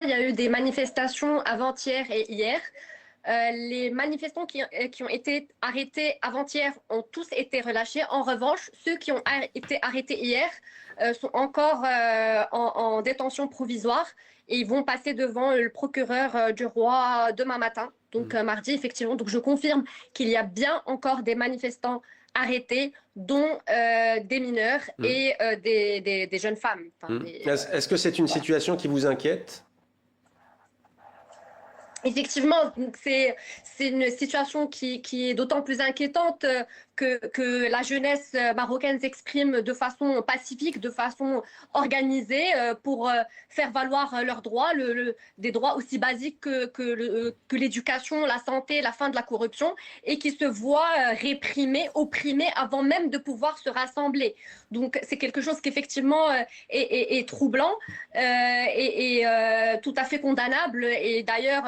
il y a eu des manifestations avant-hier et hier. Les manifestants qui ont été arrêtés avant-hier ont tous été relâchés. En revanche, ceux qui ont été arrêtés hier sont encore en détention provisoire et ils vont passer devant le procureur du roi demain matin, donc mardi, effectivement. Donc je confirme qu'il y a bien encore des manifestants arrêtés, dont des mineurs et des jeunes femmes. Enfin, Est-ce que c'est une situation qui vous inquiète? Effectivement, c'est une situation qui est d'autant plus inquiétante que la jeunesse marocaine s'exprime de façon pacifique, de façon organisée pour faire valoir leurs droits, des droits aussi basiques que l'éducation, la santé, la fin de la corruption, et qui se voient réprimés, opprimés avant même de pouvoir se rassembler. Donc c'est quelque chose qui effectivement est troublant et tout à fait condamnable. Et d'ailleurs,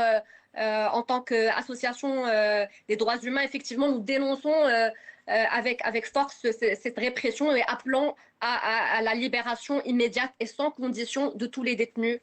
en tant qu'association des droits humains, effectivement, nous dénonçons avec force cette répression et appelons à la libération immédiate et sans condition de tous les détenus,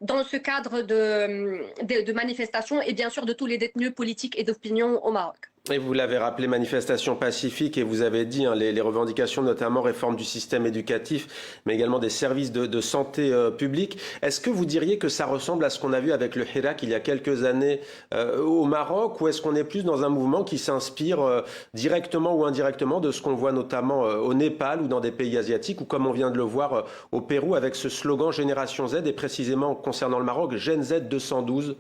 dans ce cadre de manifestations et bien sûr de tous les détenus politiques et d'opinion au Maroc. Et vous l'avez rappelé, manifestation pacifique, et vous avez dit les revendications, notamment réforme du système éducatif, mais également des services de santé publique. Est-ce que vous diriez que ça ressemble à ce qu'on a vu avec le Hirak il y a quelques années au Maroc, ou est-ce qu'on est plus dans un mouvement qui s'inspire directement ou indirectement de ce qu'on voit notamment au Népal ou dans des pays asiatiques, ou comme on vient de le voir au Pérou avec ce slogan Génération Z, et précisément concernant le Maroc, Gen Z 212?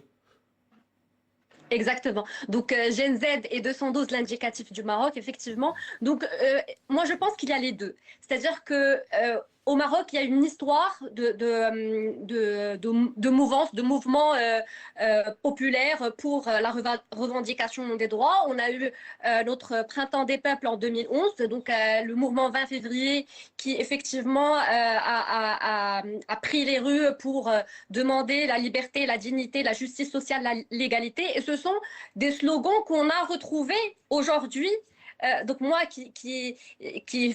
Exactement. Donc, Gen Z et 212, l'indicatif du Maroc, effectivement. Donc, moi, je pense qu'il y a les deux. C'est-à-dire que au Maroc, il y a une histoire de mouvance, de mouvement populaire pour la revendication des droits. On a eu notre Printemps des peuples en 2011, donc le mouvement 20 février qui effectivement a pris les rues pour demander la liberté, la dignité, la justice sociale, l'égalité. Et ce sont des slogans qu'on a retrouvés aujourd'hui. Donc moi qui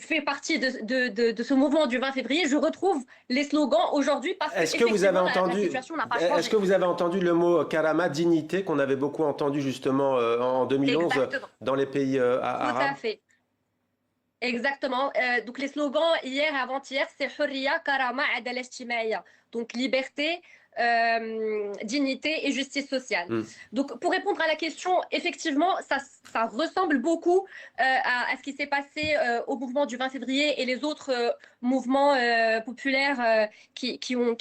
fait partie de ce mouvement du 20 février, je retrouve les slogans aujourd'hui parce que la situation n'a pas changé. Est-ce que vous avez entendu le mot karama, dignité, qu'on avait beaucoup entendu justement en 2011 Exactement. dans les pays arabes? Tout à fait. Exactement. Donc les slogans hier et avant-hier, c'est Hurriya, Karama, Adala Ijtimaïya. Donc liberté, dignité et justice sociale. Donc pour répondre à la question, effectivement, ça ressemble beaucoup à ce qui s'est passé au mouvement du 20 février et les autres mouvements populaires qui ont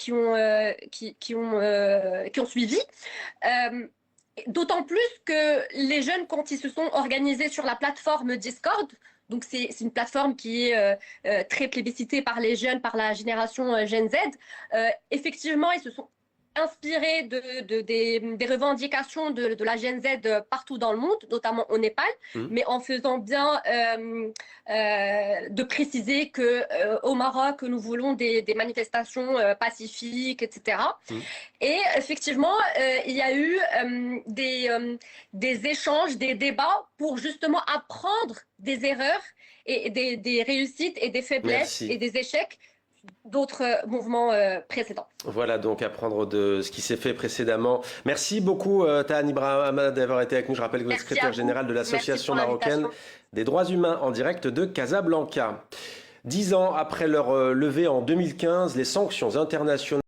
suivi. D'autant plus que les jeunes, quand ils se sont organisés sur la plateforme Discord, donc c'est une plateforme qui est très plébiscitée par les jeunes, par la génération Gen Z, effectivement, ils se sont inspirés des revendications de la Gen Z partout dans le monde, notamment au Népal, mais en faisant bien de préciser qu'au Maroc, nous voulons des manifestations pacifiques, etc. Et effectivement, il y a eu des échanges, des débats pour justement apprendre des erreurs et des réussites et des faiblesses et des échecs d'autres mouvements précédents. Voilà, donc apprendre de ce qui s'est fait précédemment. Merci beaucoup Tahan Ibrahim d'avoir été avec nous. Je rappelle que vous êtes secrétaire général de l'Association marocaine des droits humains en direct de Casablanca. 10 ans après leur levée en 2015, les sanctions internationales